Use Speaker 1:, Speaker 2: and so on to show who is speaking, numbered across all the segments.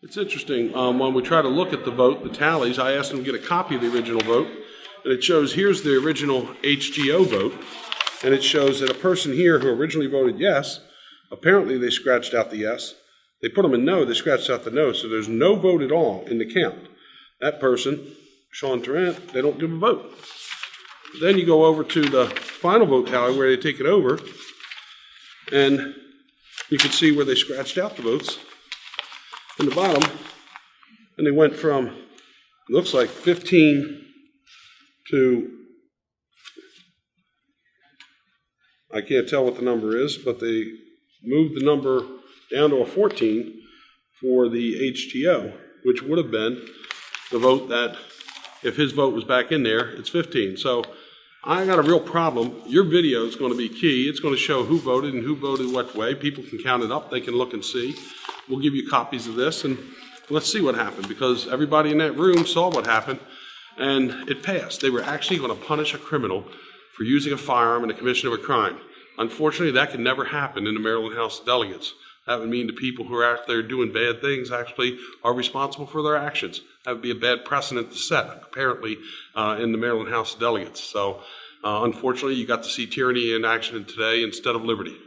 Speaker 1: It's interesting. When we try to look at the vote, the tallies, I asked them to get a copy of the original vote, and it shows here's the original HGO vote, and it shows that a person here who originally voted yes, apparently they scratched out the yes. They put them in no, they scratched out the no, so there's no vote at all in the count. That person, Sean Tarrant, they don't give a vote. Then you go over to the final vote tally where they take it over, and you can see where they scratched out the votes in the bottom, and they went from, it looks like 15 to, I can't tell what the number is, but they moved the number down to a 14 for the HTO, which would have been the vote that, if his vote was back in there, it's 15. So I got a real problem. Your video is going to be key. It's going to show who voted and who voted what way. People can count it up. They can look and see. We'll give you copies of this, and let's see what happened, because everybody in that room saw what happened, and it passed. They were actually going to punish a criminal for using a firearm in the commission of a crime. Unfortunately, that can never happen in the Maryland House of Delegates. That would mean the people who are out there doing bad things actually are responsible for their actions. That would be a bad precedent to set, apparently, in the Maryland House of Delegates. So, unfortunately, you got to see tyranny in action today instead of liberty.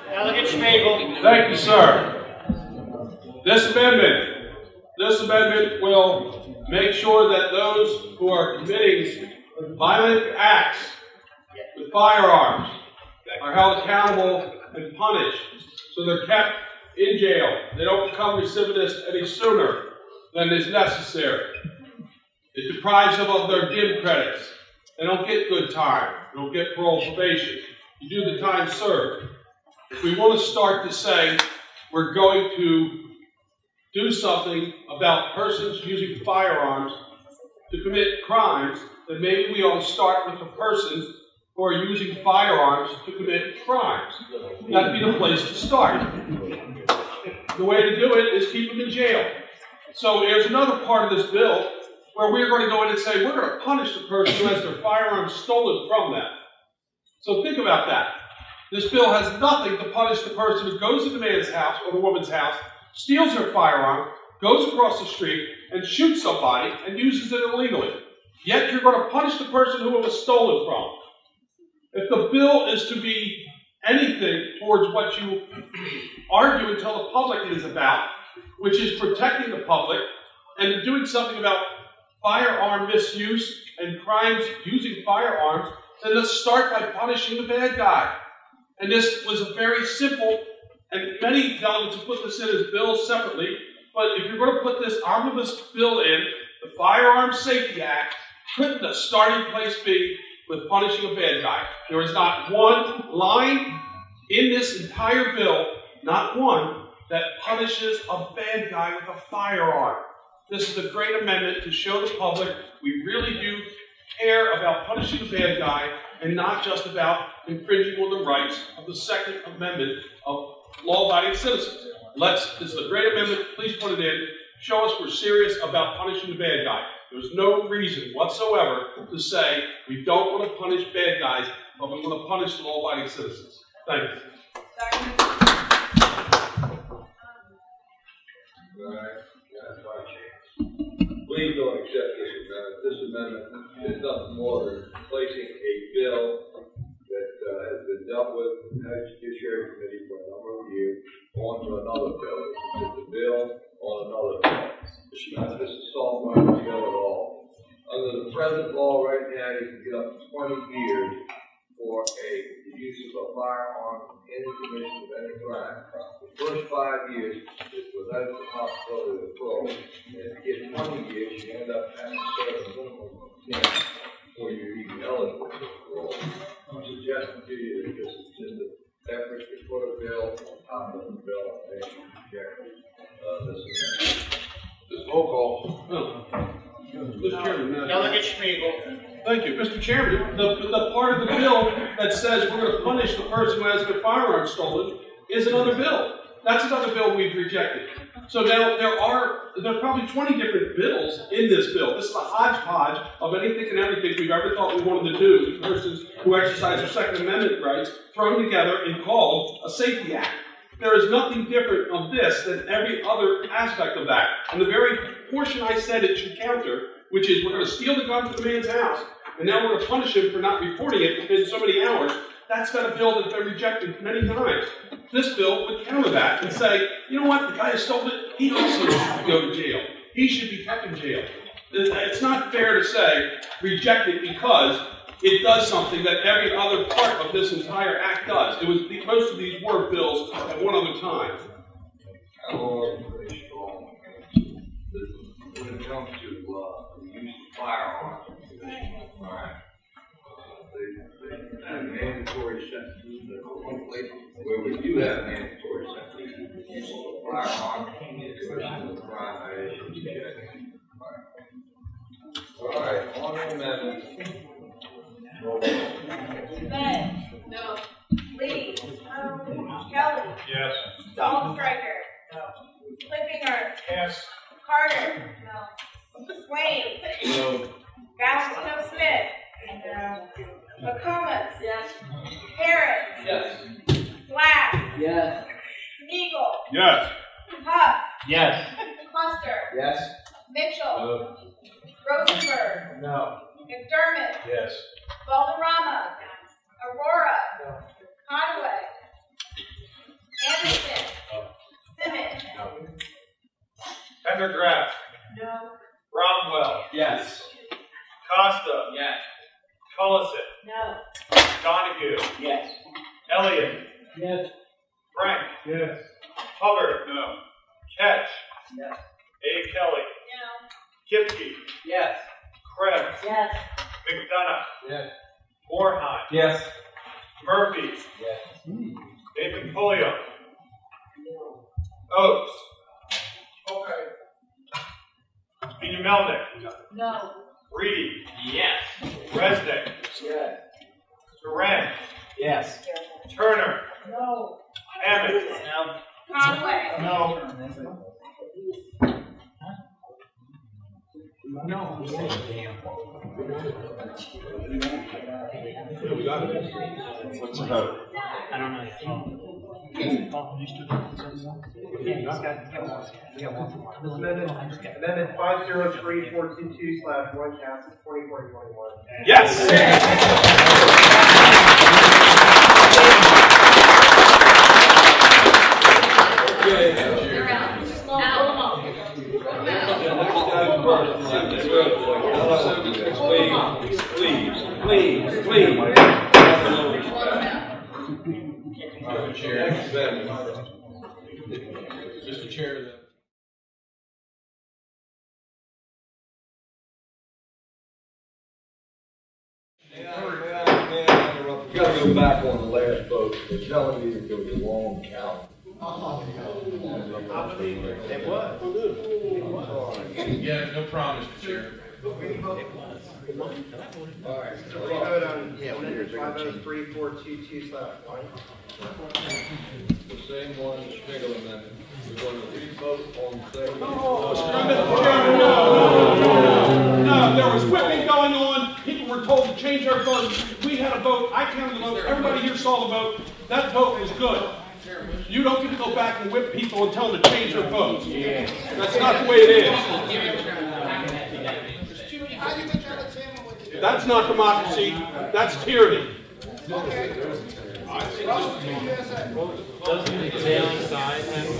Speaker 2: Delegate Schmagel.
Speaker 1: Thank you, sir. This amendment will make sure that those who are committing violent acts with firearms are held accountable and punished, so they're kept in jail. They don't become recidivists any sooner than is necessary. It deprives them of their DIM credits. They don't get good time. They don't get parole probation. You do the time served. If we want to start to say we're going to do something about persons using firearms to commit crimes, then maybe we ought to start with the persons who are using firearms to commit crimes. That'd be the place to start. The way to do it is keep them in jail. So there's another part of this bill where we're going to go in and say we're going to punish the person who has their firearms stolen from them. So think about that. This bill has nothing to punish the person who goes to the man's house or the woman's house, steals their firearm, goes across the street, and shoots somebody and uses it illegally. Yet you're going to punish the person who it was stolen from. If the bill is to be anything towards what you argue and tell the public it is about, which is protecting the public and doing something about firearm misuse and crimes using firearms, then let's start by punishing the bad guy. And this was a very simple, and many delegates have put this in as bills separately, but if you're going to put this omnibus bill in, the Firearms Safety Act, couldn't the starting place be with punishing a bad guy? There is not one line in this entire bill, not one, that punishes a bad guy with a firearm. This is a great amendment to show the public we really do care about punishing a bad guy and not just about infringing on the rights of the Second Amendment of law-abiding citizens. This is a great amendment. Please put it in. Show us we're serious about punishing the bad guy. There's no reason whatsoever to say we don't want to punish bad guys, but we want to punish the law-abiding citizens. Thank you.
Speaker 3: Please don't accept this amendment. This amendment is nothing more than replacing a bill that has been dealt with in the Judiciary Committee for a number of years onto another bill. It's just a bill on another bill. It's not just a software bill at all. Under the present law right now, you can get up to 20 years for the use of a firearm in the commission of any crime. The first 5 years is without the possibility of parole. And if you get 20 years, you end up having to serve a minimum of 10 before you're even eligible for parole. I'm suggesting to you that this is just an effort to put a bill on top of the bill and reject this amendment.
Speaker 1: This roll call. Mr. Chairman.
Speaker 2: Delegate Schmagel.
Speaker 1: Thank you. Mr. Chairman, the part of the bill that says we're going to punish the person who has their firearm stolen is another bill. That's another bill we've rejected. So now there are probably 20 different bills in this bill. This is a hodgepodge of anything and everything we've ever thought we wanted to do to persons who exercise their Second Amendment rights, thrown together and called a safety act. There is nothing different of this than every other aspect of that. And the very portion I said it should counter, which is we're going to steal the gun from the man's house, and now we're going to punish him for not reporting it within so many hours, that's been a bill that's been rejected many times. This bill would counter that and say, you know what, the guy who stole it, he also should go to jail. He should be kept in jail. It's not fair to say reject it because it does something that every other part of this entire act does. Most of these were bills at one other time.
Speaker 3: Our pretty strong. When it comes to the use of firearms, all right, they have mandatory sentences. Where we do have mandatory sentences, use of firearms, commission of crime, all right, on the amendment.
Speaker 4: Ben. No. Lee. Kelly.
Speaker 2: Yes.
Speaker 4: Stryker. No. Clippinger.
Speaker 2: Yes.
Speaker 4: Carter. No. Swain.
Speaker 3: No.
Speaker 4: Valentino Smith. No. McComas. Yes. Harris.
Speaker 2: Yes.
Speaker 4: Glass.
Speaker 2: Yes.
Speaker 4: Eagle.
Speaker 1: Yes.
Speaker 4: Huff.
Speaker 2: Yes.
Speaker 4: Cluster.
Speaker 2: Yes.
Speaker 4: Mitchell.
Speaker 3: No.
Speaker 4: Rosenberg.
Speaker 2: No.
Speaker 4: McDermott.
Speaker 2: Yes.
Speaker 4: Valderrama. Aurora. Conway. Anderson. Simmons.
Speaker 2: Pendergraft.
Speaker 4: No.
Speaker 2: Bromwell.
Speaker 5: Yes.
Speaker 2: Costa.
Speaker 5: Yes.
Speaker 2: Cullison.
Speaker 4: No.
Speaker 2: Donahue.
Speaker 5: Yes.
Speaker 2: Elliott.
Speaker 5: Yes.
Speaker 2: Frank.
Speaker 5: Yes.
Speaker 2: Hubbard. No. Ketch.
Speaker 5: Yes.
Speaker 2: A. Kelly.
Speaker 4: No.
Speaker 2: Kipke.
Speaker 5: Yes.
Speaker 2: Krebs.
Speaker 4: Yes.
Speaker 2: McDonough.
Speaker 5: Yes.
Speaker 2: Borheim.
Speaker 5: Yes.
Speaker 2: Murphy.
Speaker 5: Yes.
Speaker 2: Nathan Pulliam. Oates. Okay. Speedy Melnick.
Speaker 4: No.
Speaker 2: Reedy.
Speaker 5: Yes.
Speaker 2: Resnick.
Speaker 5: Yes.
Speaker 2: Durant.
Speaker 5: Yes.
Speaker 2: Turner.
Speaker 4: No.
Speaker 2: Hammond.
Speaker 5: No.
Speaker 4: Conway.
Speaker 2: No.
Speaker 5: No.
Speaker 1: What's the vote?
Speaker 6: I don't know yet.
Speaker 7: Amendment 503422/1 passes 2021.
Speaker 1: Yes!
Speaker 3: Please.
Speaker 1: Mr. Chair.
Speaker 3: May I interrupt? We gotta go back on the last vote. They're telling me that there was a long count.
Speaker 7: It was.
Speaker 1: Yeah, no problem, Mr. Chair.
Speaker 3: All right.
Speaker 7: So we vote on amendment 503422/1.
Speaker 3: The same one, the Schmigel amendment. We're going to re-vote on the same.
Speaker 1: No, there was whipping going on. People were told to change their votes. We had a vote. I counted the vote. Everybody here saw the vote. That vote was good. You don't get to go back and whip people and tell them to change their votes. That's not the way it is. That's not democracy. That's tyranny.
Speaker 6: Doesn't the prevailing side have to,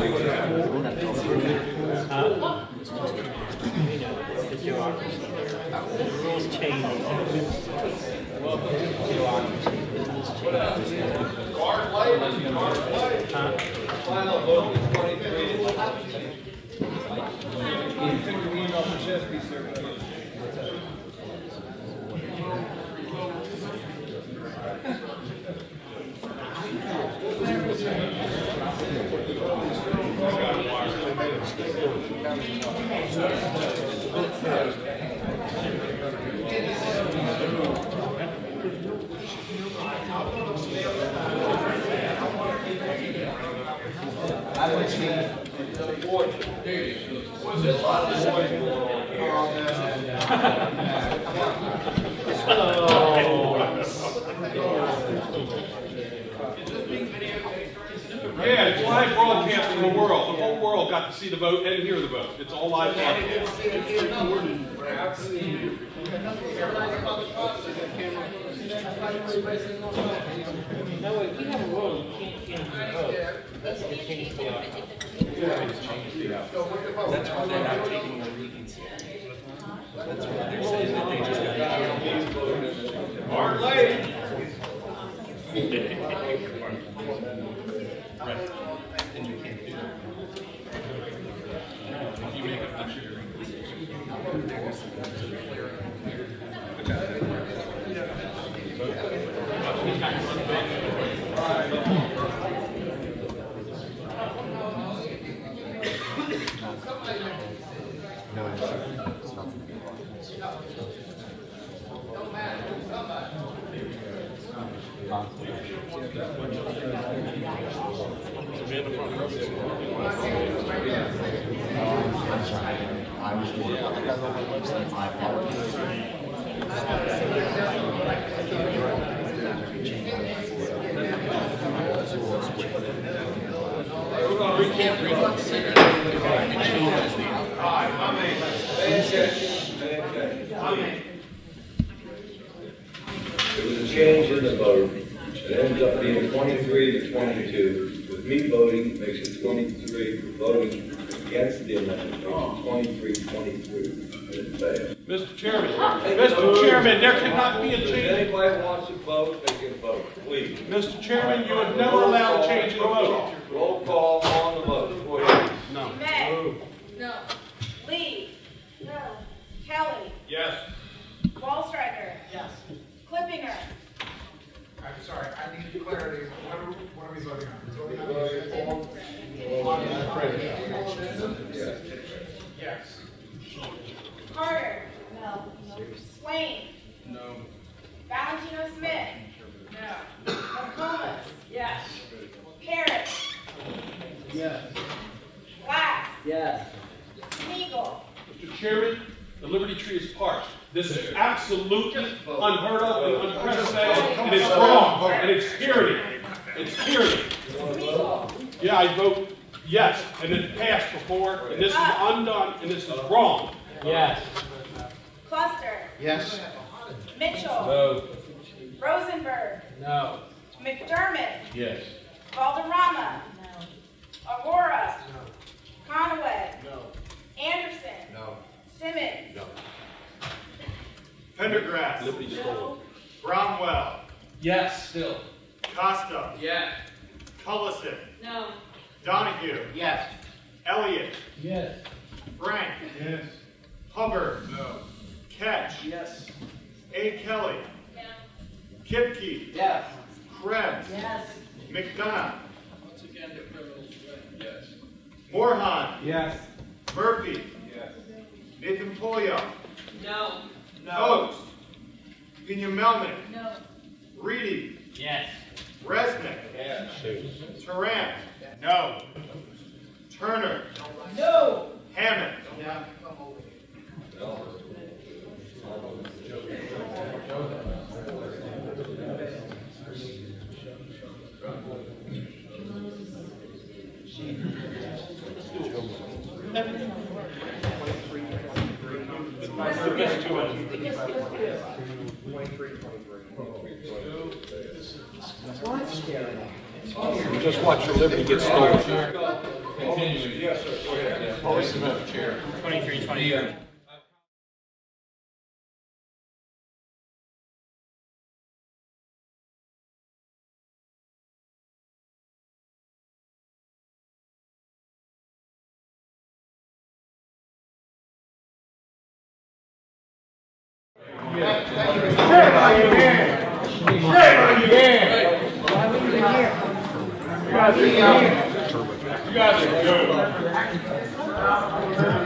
Speaker 6: the democracy here. The rules change. Welcome to democracy. The rules change.
Speaker 3: Final vote is 23. Was there a lot of noise going on
Speaker 1: Yeah, it's live broadcast in the world. The whole world got to see the vote and hear the vote. It's all live broadcast.
Speaker 6: No, if you have a rule, you can't change the vote. That's what change the outcome.
Speaker 5: That's why they're not taking the regency. That's why they're saying that they just got to.
Speaker 1: Mark late.
Speaker 5: Right. And you can't do that. If you make a budget
Speaker 3: There was a change in the vote. It ends up being 23 to 22. With me voting, it makes it 23. Voting against the amendment makes it 23-23.
Speaker 1: Mr. Chairman, there cannot be a
Speaker 3: If
Speaker 1: change.
Speaker 3: anybody wants to vote, they can vote, please.
Speaker 1: Mr. Chairman, you would never allow a change in the vote.
Speaker 3: Roll call on the vote. Go ahead.
Speaker 1: No.
Speaker 4: May. No. Lee. No. Kelly.
Speaker 1: Yes.
Speaker 4: Wallstriker.
Speaker 7: Yes.
Speaker 4: Clippinger.
Speaker 7: I'm sorry, I need clarity. What are we voting on? Yes.
Speaker 4: Carter. No. Swain.
Speaker 1: No.
Speaker 4: Valentino Smith. No. McComas. Yes. Parrish.
Speaker 6: Yes.
Speaker 4: Glass.
Speaker 6: Yes.
Speaker 4: Smeagol.
Speaker 1: Mr. Chairman, the Liberty Tree is parched. This is absolutely unheard of and unprecedented, and it's wrong, and it's tyranny. It's tyranny.
Speaker 4: Smeagol.
Speaker 1: Yeah, I vote yes, and it passed before, and this is undone, and this is wrong.
Speaker 6: Yes.
Speaker 4: Cluster.
Speaker 7: Yes.
Speaker 4: Mitchell.
Speaker 1: No.
Speaker 4: Rosenberg.
Speaker 6: No.
Speaker 4: McDermott.
Speaker 1: Yes.
Speaker 4: Valderrama. Aurora. Conaway. Anderson. Simmons.
Speaker 2: Pendergrass. Bromwell.
Speaker 6: Yes, still.
Speaker 2: Costa.
Speaker 6: Yes.
Speaker 2: Cullison.
Speaker 4: No.
Speaker 2: Donahue.
Speaker 7: Yes.
Speaker 2: Elliott.
Speaker 6: Yes.
Speaker 2: Frank.
Speaker 1: Yes.
Speaker 2: Hubbard.
Speaker 1: No.
Speaker 2: Ketch.
Speaker 6: Yes.
Speaker 2: A. Kelly. Kipke.
Speaker 6: Yes.
Speaker 2: Krebs.
Speaker 4: Yes.
Speaker 2: McDonough.
Speaker 6: Once again, the criminals win.
Speaker 1: Yes.
Speaker 2: Moorhan.
Speaker 1: Yes.
Speaker 2: Murphy.
Speaker 1: Yes.
Speaker 2: Nathan Polio.
Speaker 4: No.
Speaker 2: Oates. Pena Melnick.
Speaker 4: No.
Speaker 2: Reedy.
Speaker 6: Yes.
Speaker 2: Resnick.
Speaker 1: Yes.
Speaker 2: Tarrant. No. Turner.
Speaker 4: No.
Speaker 2: Hammond.
Speaker 1: Just watch your liberty get stolen.
Speaker 3: Continuing. Yes, sir. Go ahead.
Speaker 1: Policy Madam Chair.
Speaker 6: 23-23.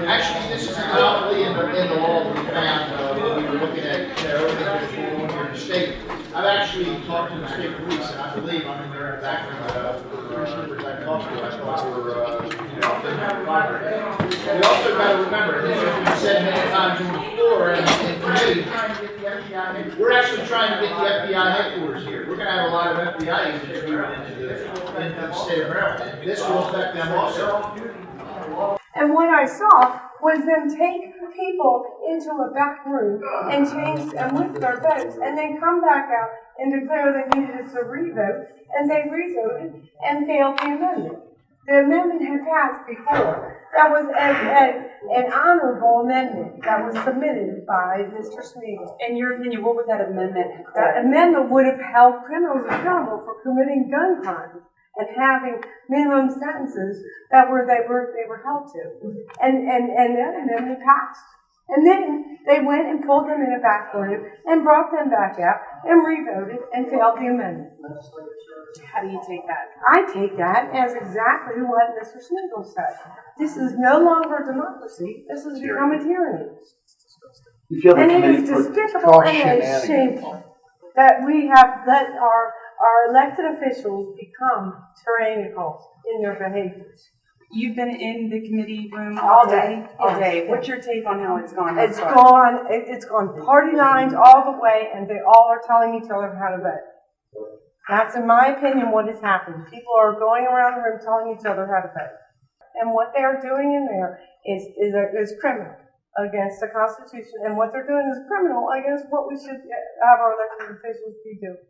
Speaker 7: Actually, this is an anomaly in the law that we found when we were looking at everything that's going on here in the state. I've actually talked to the state police, and I believe I'm in there exactly for I talked to. I thought they were we also got to remember, and this has been said many times on the floor and in committee, we're actually trying to get the FBI headquarters here. We're going to have a lot of FBI agents moving into the state of Maryland. This will affect them also.
Speaker 8: And what I saw was them take people into a back room and change and with their votes, and then come back out and declare they needed us to revote, and they revoted and failed the amendment. The amendment had passed before. That was an honorable amendment that was submitted by Mr. Smeagol.
Speaker 9: In your opinion, what would that amendment include?
Speaker 8: That amendment would have held criminals accountable for committing gun crimes and having minimum sentences that they were held to. And that amendment passed. And then they went and pulled them in a back room and brought them back out and revoted and failed the amendment.
Speaker 9: How do you take that?
Speaker 8: I take that as exactly what Mr. Smeagol said. This is no longer a democracy. This has become a tyranny. And it is despicable and it is shameful that we have let our elected officials become tyrannical in their behaviors.
Speaker 9: You've been in the committee room
Speaker 8: All day.
Speaker 9: All day. What's your take on how it's gone?
Speaker 8: It's gone party lines all the way, and they all are telling each other how to vote. That's, in my opinion, what has happened. People are going around the room telling each other how to vote. And what they are doing in there is criminal against the Constitution, and what they're doing is criminal against what we should have our elected officials be doing.